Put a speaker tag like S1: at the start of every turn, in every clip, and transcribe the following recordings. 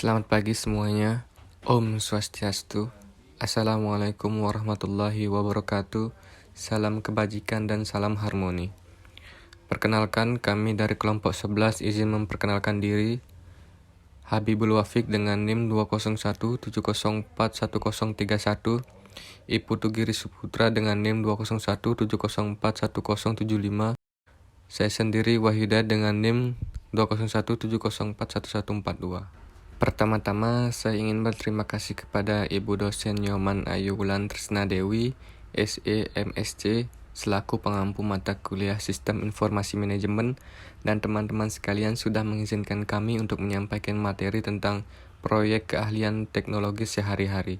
S1: Selamat pagi semuanya. Om Swastiastu. Assalamualaikum warahmatullahi wabarakatuh. Salam kebajikan dan salam harmoni. Perkenalkan, kami dari kelompok 11 izin memperkenalkan diri. Habibul Wafiq dengan NIM 20170411031. Iputu Giri Suputra dengan NIM 20170411075. Saya sendiri Wahidah dengan NIM 20170411142. Pertama-tama, saya ingin berterima kasih kepada Ibu dosen Nyoman Ayu Wulan Tresna Dewi, SE MSc, selaku pengampu mata kuliah Sistem Informasi Manajemen, dan teman-teman sekalian sudah mengizinkan kami untuk menyampaikan materi tentang proyek keahlian teknologi sehari-hari.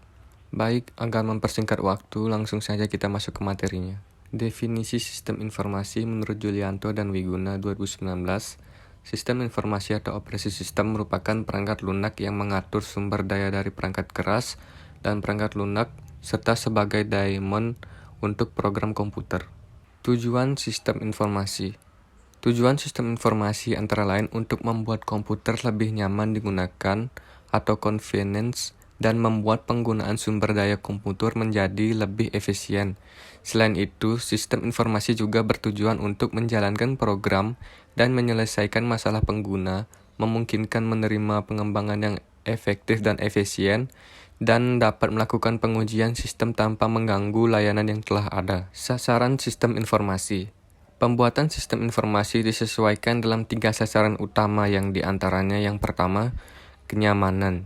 S1: Baik, agar mempersingkat waktu, langsung saja kita masuk ke materinya. Definisi sistem informasi menurut Julianto dan Wiguna 2019. Sistem informasi atau operasi sistem merupakan perangkat lunak yang mengatur sumber daya dari perangkat keras dan perangkat lunak serta sebagai daemon untuk program komputer. Tujuan sistem informasi. Tujuan sistem informasi antara lain untuk membuat komputer lebih nyaman digunakan atau convenience dan membuat penggunaan sumber daya komputer menjadi lebih efisien. Selain itu, sistem informasi juga bertujuan untuk menjalankan program dan menyelesaikan masalah pengguna, memungkinkan menerima pengembangan yang efektif dan efisien, dan dapat melakukan pengujian sistem tanpa mengganggu layanan yang telah ada. Sasaran sistem informasi. Pembuatan sistem informasi disesuaikan dalam 3 sasaran utama yang diantaranya yang pertama, kenyamanan,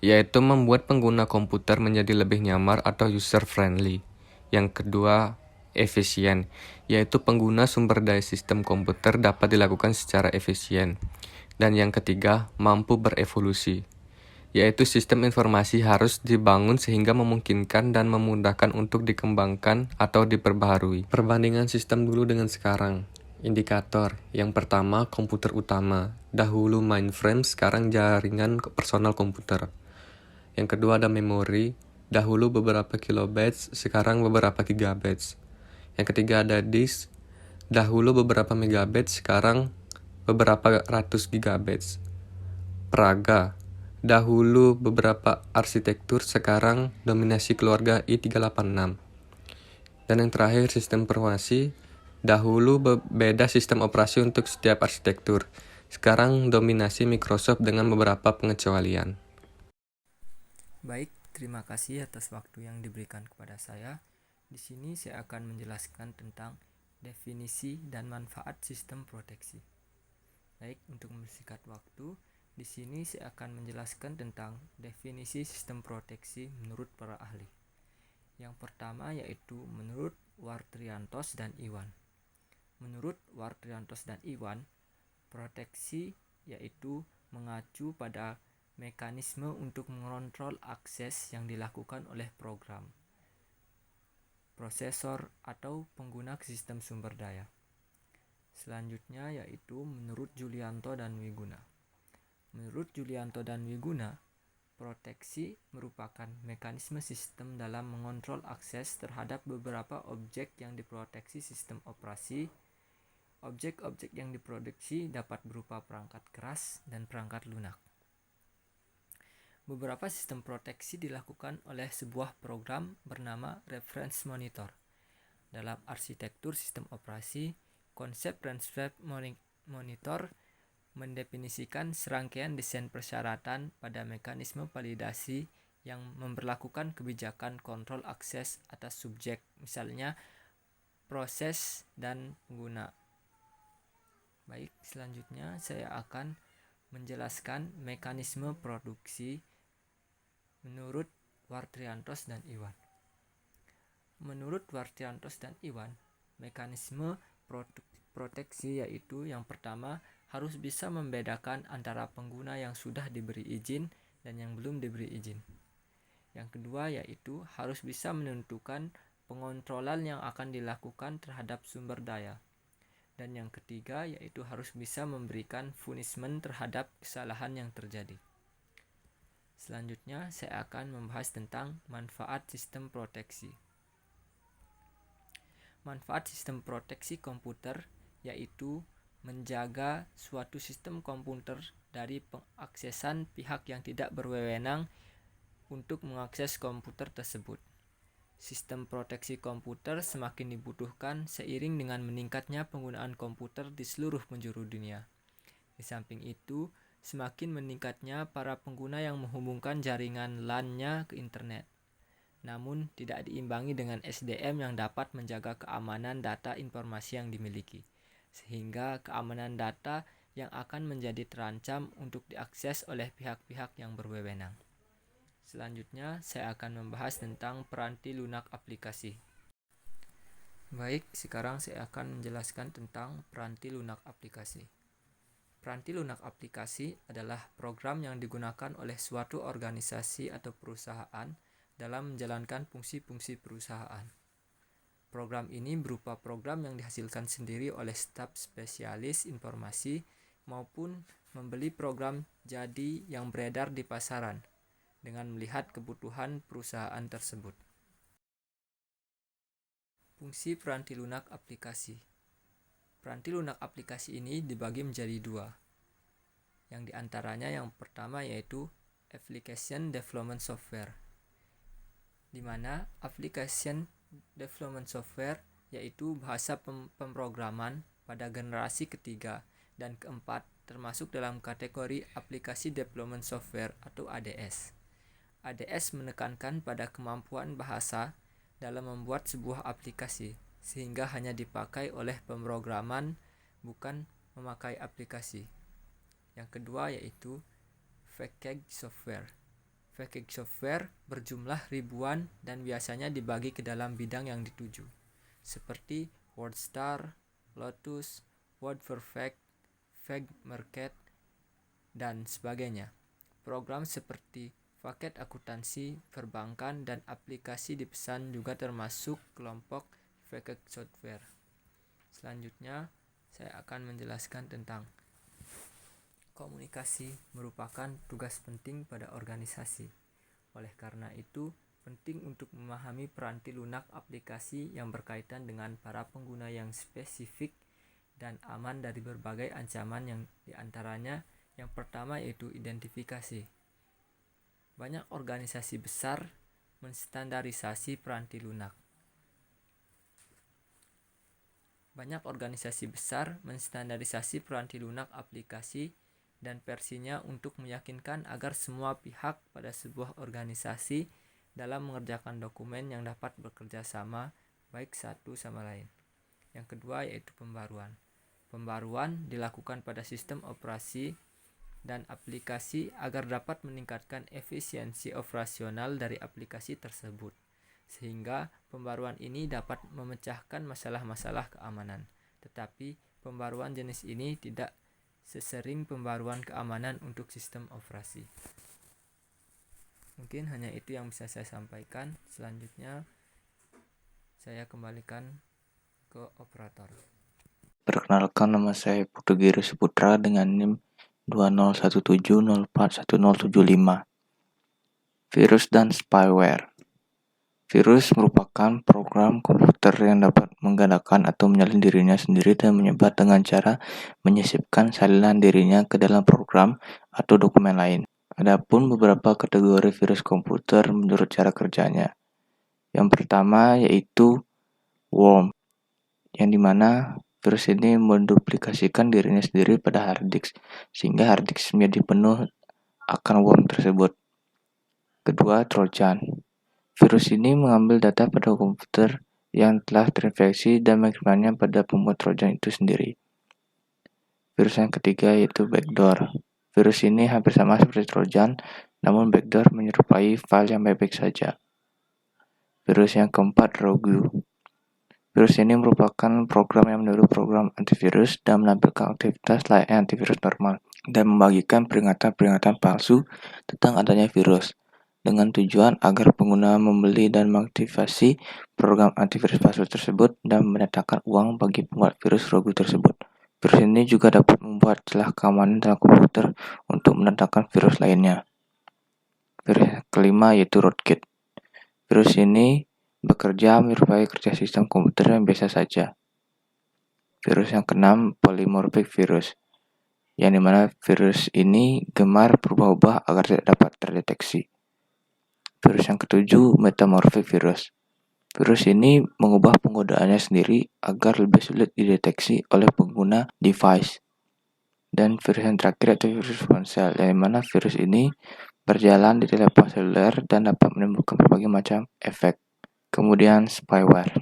S1: yaitu membuat pengguna komputer menjadi lebih nyaman atau user-friendly. Yang kedua, efisien, yaitu pengguna sumber daya sistem komputer dapat dilakukan secara efisien. Dan yang ketiga, mampu berevolusi, yaitu sistem informasi harus dibangun sehingga memungkinkan dan memudahkan untuk dikembangkan atau diperbaharui. Perbandingan sistem dulu dengan sekarang. Indikator. Yang pertama, komputer utama. Dahulu mainframe, sekarang jaringan personal komputer. Yang kedua ada memori. Dahulu beberapa kilobytes, sekarang beberapa gigabytes. Yang ketiga ada disk. Dahulu beberapa megabytes, sekarang beberapa ratus gigabytes. Peraga. Dahulu beberapa arsitektur, sekarang dominasi keluarga i386. Dan yang terakhir sistem informasi. Dahulu beda sistem operasi untuk setiap arsitektur. Sekarang dominasi Microsoft dengan beberapa pengecualian.
S2: Baik, terima kasih atas waktu yang diberikan kepada saya. Di sini saya akan menjelaskan tentang definisi dan manfaat sistem proteksi. Baik, untuk mempersingkat waktu, di sini saya akan menjelaskan tentang definisi sistem proteksi menurut para ahli. Yang pertama yaitu menurut Wartriantos dan Iwan. Menurut Wartriantos dan Iwan, proteksi yaitu mengacu pada mekanisme untuk mengontrol akses yang dilakukan oleh program, prosesor, atau pengguna sistem sumber daya. Selanjutnya yaitu menurut Julianto dan Wiguna. Menurut Julianto dan Wiguna, proteksi merupakan mekanisme sistem dalam mengontrol akses terhadap beberapa objek yang diproteksi sistem operasi. Objek-objek yang diproduksi dapat berupa perangkat keras dan perangkat lunak. Beberapa sistem proteksi dilakukan oleh sebuah program bernama reference monitor. Dalam arsitektur sistem operasi, konsep reference monitor mendefinisikan serangkaian desain persyaratan pada mekanisme validasi yang memberlakukan kebijakan kontrol akses atas subjek, misalnya proses dan pengguna. Baik, selanjutnya saya akan menjelaskan mekanisme produksi menurut Wartriantos dan Iwan. Menurut Wartriantos dan Iwan, mekanisme proteksi yaitu yang pertama harus bisa membedakan antara pengguna yang sudah diberi izin dan yang belum diberi izin. Yang kedua yaitu harus bisa menentukan pengontrolan yang akan dilakukan terhadap sumber daya. Dan yang ketiga yaitu harus bisa memberikan punishment terhadap kesalahan yang terjadi. Selanjutnya saya akan membahas tentang manfaat sistem proteksi. Manfaat sistem proteksi komputer yaitu menjaga suatu sistem komputer dari pengaksesan pihak yang tidak berwenang untuk mengakses komputer tersebut. Sistem proteksi komputer semakin dibutuhkan seiring dengan meningkatnya penggunaan komputer di seluruh penjuru dunia. Di samping itu, semakin meningkatnya para pengguna yang menghubungkan jaringan LAN-nya ke internet. Namun, tidak diimbangi dengan SDM yang dapat menjaga keamanan data informasi yang dimiliki, sehingga keamanan data yang akan menjadi terancam untuk diakses oleh pihak-pihak yang berwenang. Selanjutnya, saya akan membahas tentang peranti lunak aplikasi. Baik, sekarang saya akan menjelaskan tentang peranti lunak aplikasi. Peranti lunak aplikasi adalah program yang digunakan oleh suatu organisasi atau perusahaan dalam menjalankan fungsi-fungsi perusahaan. Program ini berupa program yang dihasilkan sendiri oleh staf spesialis informasi maupun membeli program jadi yang beredar di pasaran dengan melihat kebutuhan perusahaan tersebut. Fungsi peranti lunak aplikasi. Peranti lunak aplikasi ini dibagi menjadi dua. Yang diantaranya yang pertama yaitu Application Development Software, di mana Application Development Software yaitu bahasa pemrograman pada generasi ketiga dan keempat termasuk dalam kategori Aplikasi Development Software atau ADS. ADS menekankan pada kemampuan bahasa dalam membuat sebuah aplikasi, sehingga hanya dipakai oleh pemrograman, bukan memakai aplikasi. Yang kedua yaitu Package Software. Package Software berjumlah ribuan dan biasanya dibagi ke dalam bidang yang dituju, seperti WordStar, Lotus, WordPerfect, FigMarket, dan sebagainya. Program seperti paket akuntansi, perbankan, dan aplikasi dipesan juga termasuk kelompok package software. Selanjutnya, saya akan menjelaskan tentang komunikasi merupakan tugas penting pada organisasi. Oleh karena itu, penting untuk memahami peranti lunak aplikasi yang berkaitan dengan para pengguna yang spesifik dan aman dari berbagai ancaman, yang diantaranya yang pertama yaitu identifikasi. Banyak organisasi besar menstandarisasi peranti lunak. Aplikasi dan versinya untuk meyakinkan agar semua pihak pada sebuah organisasi dalam mengerjakan dokumen yang dapat bekerja sama baik satu sama lain. Yang kedua yaitu pembaruan. Pembaruan dilakukan pada sistem operasi dan aplikasi agar dapat meningkatkan efisiensi operasional dari aplikasi tersebut, sehingga pembaruan ini dapat memecahkan masalah-masalah keamanan. Tetapi pembaruan jenis ini tidak sesering pembaruan keamanan untuk sistem operasi. Mungkin hanya itu yang bisa saya sampaikan. Selanjutnya saya kembalikan ke operator.
S3: Perkenalkan, nama saya Putu Giri Saputra dengan NIM 2017041075. Virus dan spyware. Virus merupakan program komputer yang dapat menggandakan atau menyalin dirinya sendiri dan menyebar dengan cara menyisipkan salinan dirinya ke dalam program atau dokumen lain. Adapun beberapa kategori virus komputer menurut cara kerjanya. Yang pertama yaitu worm, yang dimana virus ini menduplikasikan dirinya sendiri pada hard disk, sehingga hard disk menjadi penuh akan worm tersebut. Kedua, Trojan. Virus ini mengambil data pada komputer yang telah terinfeksi dan mengirimkannya pada pembuat Trojan itu sendiri. Virus yang ketiga yaitu backdoor. Virus ini hampir sama seperti Trojan, namun backdoor menyerupai file yang baik-baik saja. Virus yang keempat, Rogue. Virus ini merupakan program yang meniru program antivirus dan menampilkan aktivitas layaknya antivirus normal dan membagikan peringatan-peringatan palsu tentang adanya virus, dengan tujuan agar pengguna membeli dan mengaktifasi program antivirus palsu tersebut dan mendatangkan uang bagi pembuat virus Rogue tersebut. Virus ini juga dapat membuat celah keamanan dalam komputer untuk mendatangkan virus lainnya. Virus kelima yaitu Rootkit. Virus ini bekerja menyerupai kerja sistem komputer yang biasa saja. Virus yang keenam, polymorphic virus, yang dimana virus ini gemar berubah-ubah agar tidak dapat terdeteksi. Virus yang ketujuh, metamorphic virus. Virus ini mengubah penggunaannya sendiri agar lebih sulit dideteksi oleh pengguna device. Dan virus yang terakhir yaitu virus ponsel, yang dimana virus ini berjalan di telepon seluler dan dapat menimbulkan berbagai macam efek. Kemudian spyware.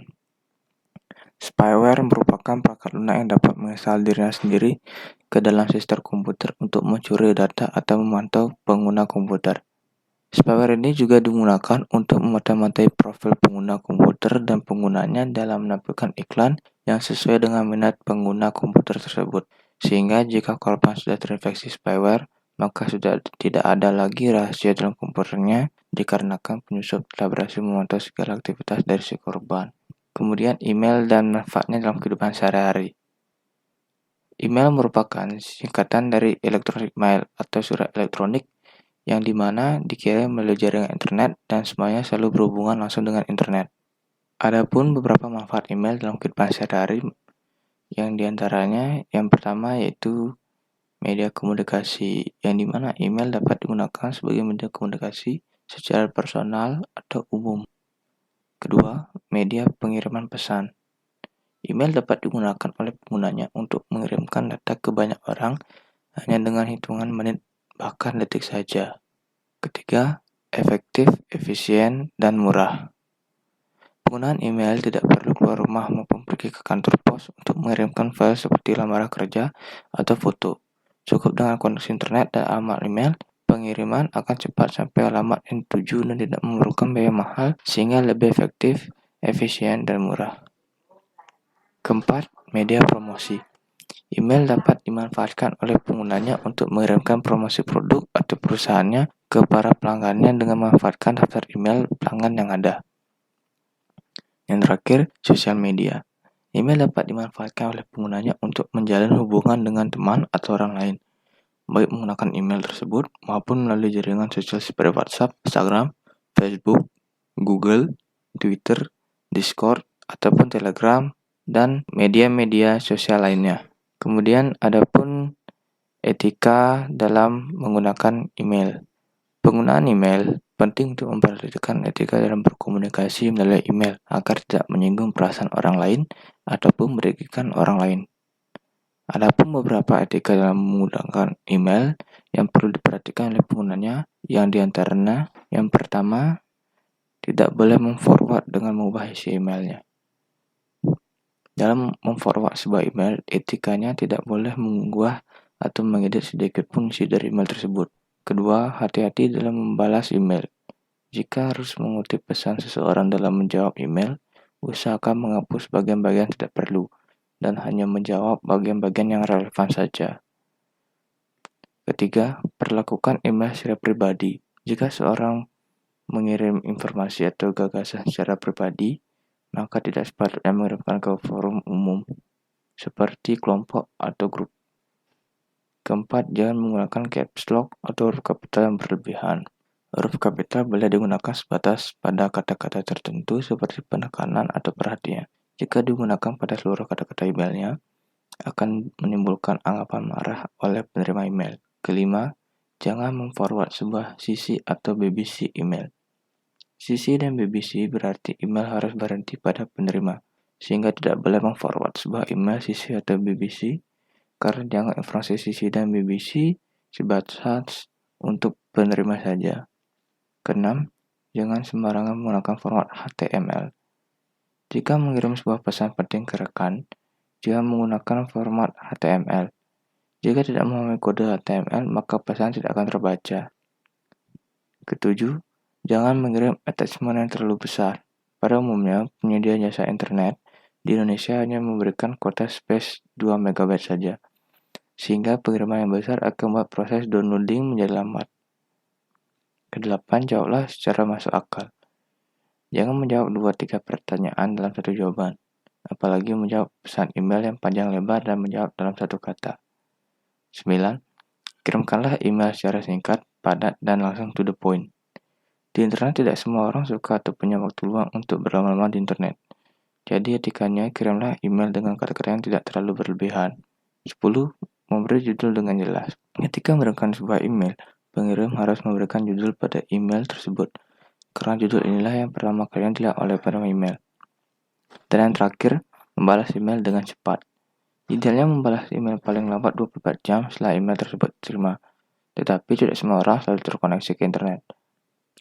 S3: Spyware merupakan perangkat lunak yang dapat menginstal dirinya sendiri ke dalam sistem komputer untuk mencuri data atau memantau pengguna komputer. Spyware ini juga digunakan untuk memata-matai profil pengguna komputer dan penggunanya dalam menampilkan iklan yang sesuai dengan minat pengguna komputer tersebut. Sehingga jika korban sudah terinfeksi spyware, maka sudah tidak ada lagi rahasia dalam komputernya dikarenakan penyusup telah berhasil memantau segala aktivitas dari si korban. Kemudian email dan manfaatnya dalam kehidupan sehari-hari. Email merupakan singkatan dari electronic mail atau surat elektronik yang dimana dikirim melalui jaringan internet dan semuanya selalu berhubungan langsung dengan internet. Adapun beberapa manfaat email dalam kehidupan sehari-hari yang diantaranya yang pertama yaitu media komunikasi, yang dimana email dapat digunakan sebagai media komunikasi secara personal atau umum. Kedua, media pengiriman pesan. Email dapat digunakan oleh penggunanya untuk mengirimkan data ke banyak orang hanya dengan hitungan menit bahkan detik saja. Ketiga, efektif, efisien, dan murah. Penggunaan email tidak perlu keluar rumah maupun pergi ke kantor pos untuk mengirimkan file seperti lamaran kerja atau foto. Cukup dengan koneksi internet dan alamat email, pengiriman akan cepat sampai alamat yang dituju dan tidak memerlukan biaya mahal sehingga lebih efektif, efisien, dan murah. Keempat, media promosi. Email dapat dimanfaatkan oleh penggunanya untuk mengirimkan promosi produk atau perusahaannya ke para pelanggannya dengan memanfaatkan daftar email pelanggan yang ada. Yang terakhir, sosial media. Email dapat dimanfaatkan oleh penggunanya untuk menjalin hubungan dengan teman atau orang lain, baik menggunakan email tersebut maupun melalui jaringan sosial seperti WhatsApp, Instagram, Facebook, Google, Twitter, Discord, ataupun Telegram, dan media-media sosial lainnya. Kemudian adapun etika dalam menggunakan email. Penggunaan email penting untuk memperhatikan etika dalam berkomunikasi melalui email agar tidak menyinggung perasaan orang lain ataupun merugikan orang lain. Adapun beberapa etika dalam menggunakan email yang perlu diperhatikan oleh penggunanya, yang diantaranya yang pertama, tidak boleh memforward dengan mengubah isi emailnya. Dalam memforward sebuah email, etikanya tidak boleh mengubah atau mengedit sedikit pun isi dari email tersebut. Kedua, hati-hati dalam membalas email. Jika harus mengutip pesan seseorang dalam menjawab email, usahakan menghapus bagian-bagian tidak perlu dan hanya menjawab bagian-bagian yang relevan saja. Ketiga, perlakukan email secara pribadi. Jika seorang mengirim informasi atau gagasan secara pribadi, maka tidak sepatutnya mengirimkan ke forum umum seperti kelompok atau grup. Keempat, jangan menggunakan caps lock atau huruf kapital yang berlebihan. Huruf kapital boleh digunakan sebatas pada kata-kata tertentu seperti penekanan atau perhatian. Jika digunakan pada seluruh kata-kata emailnya, akan menimbulkan anggapan marah oleh penerima email. Kelima, jangan memforward sebuah CC atau BBC email. CC dan BBC berarti email harus berhenti pada penerima, sehingga tidak boleh memforward sebuah email CC atau BBC karena dianggap informasi CC dan BBC sebatas untuk penerima saja. Keenam, jangan sembarangan menggunakan format HTML. Jika mengirim sebuah pesan penting ke rekan, jangan menggunakan format HTML. Jika tidak memahami kode HTML, maka pesan tidak akan terbaca. Ketujuh, jangan mengirim attachment yang terlalu besar. Pada umumnya, penyedia jasa internet di Indonesia hanya memberikan kuota space 2 MB saja, sehingga pengiriman yang besar akan membuat proses downloading menjadi lambat. Kedelapan, jawablah secara masuk akal. Jangan menjawab 2-3 pertanyaan dalam satu jawaban, apalagi menjawab pesan email yang panjang lebar dan menjawab dalam satu kata. 9. Kirimkanlah email secara singkat, padat, dan langsung to the point. Di internet tidak semua orang suka atau punya waktu luang untuk berlama-lama di internet. Jadi etikanya kirimlah email dengan kata-kata yang tidak terlalu berlebihan. 10. memberi judul dengan jelas. Ketika memberikan sebuah email, pengirim harus memberikan judul pada email tersebut, karena judul inilah yang pertama kali dilihat oleh penerima email. Dan yang terakhir, membalas email dengan cepat. Idealnya membalas email paling lambat 24 jam setelah email tersebut diterima, tetapi tidak semua orang selalu terkoneksi ke internet.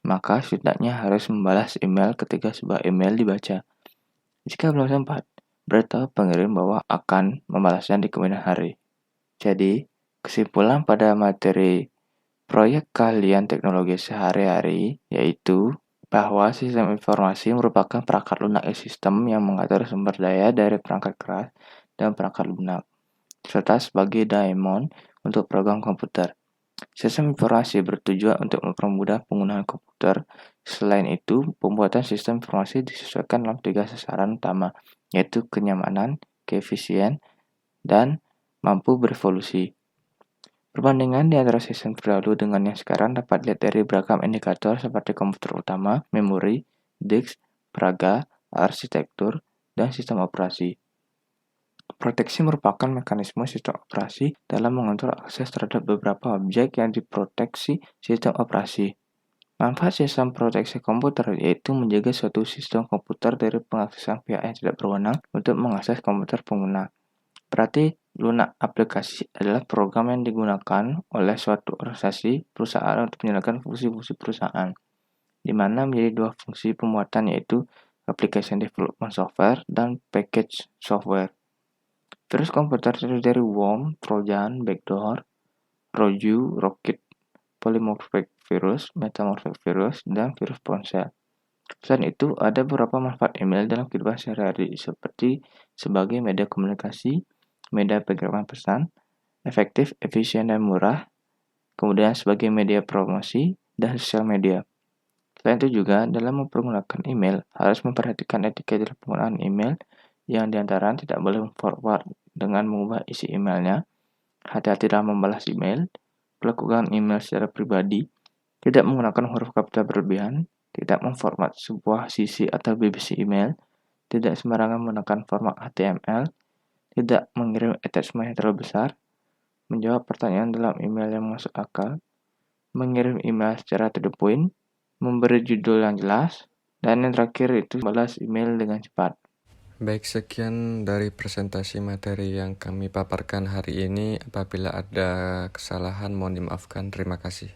S3: Maka setidaknya harus membalas email ketika sebuah email dibaca. Jika belum sempat, beritahu pengirim bahwa akan membalasnya di kemudian hari. Jadi, kesimpulan pada materi proyek keahlian teknologi sehari-hari yaitu bahwa sistem informasi merupakan perangkat lunak sistem yang mengatur sumber daya dari perangkat keras dan perangkat lunak, serta sebagai daemon untuk program komputer. Sistem informasi bertujuan untuk mempermudah penggunaan komputer. Selain itu, pembuatan sistem informasi disesuaikan dalam 3 sasaran utama, yaitu kenyamanan, keefisien, dan mampu berevolusi. Perbandingan di antara sistem terdahulu dengan yang sekarang dapat dilihat dari beragam indikator seperti komputer utama, memori, disk, peraga, arsitektur, dan sistem operasi. Proteksi merupakan mekanisme sistem operasi dalam mengatur akses terhadap beberapa objek yang diproteksi sistem operasi. Manfaat sistem proteksi komputer yaitu menjaga suatu sistem komputer dari pengaksesan pihak yang tidak berwenang untuk mengakses komputer pengguna. Berarti lunak aplikasi adalah program yang digunakan oleh suatu organisasi perusahaan untuk menjalankan fungsi-fungsi perusahaan, di mana menjadi 2 fungsi pembuatan yaitu application development software dan package software. Virus komputer terdiri dari worm, trojan, backdoor, roju, rocket, polymorphic virus, metamorphic virus, dan virus ponsel. Selain itu, ada beberapa manfaat email dalam kehidupan sehari-hari seperti sebagai media komunikasi, media pengiriman pesan, efektif, efisien, dan murah, kemudian sebagai media promosi, dan sosial media. Selain itu juga, dalam mempergunakan email, harus memperhatikan etika dalam penggunaan email, yang diantara tidak boleh forward dengan mengubah isi emailnya, hati-hati dalam membalas email, melakukan email secara pribadi, tidak menggunakan huruf kapital berlebihan, tidak memformat sebuah sisi atau BBC email, tidak sembarangan menggunakan format HTML, tidak mengirim attachment yang terlalu besar, menjawab pertanyaan dalam email yang masuk akal, mengirim email secara to the point, memberi judul yang jelas, dan yang terakhir itu balas email dengan cepat.
S1: Baik, sekian dari presentasi materi yang kami paparkan hari ini. Apabila ada kesalahan, mohon dimaafkan. Terima kasih.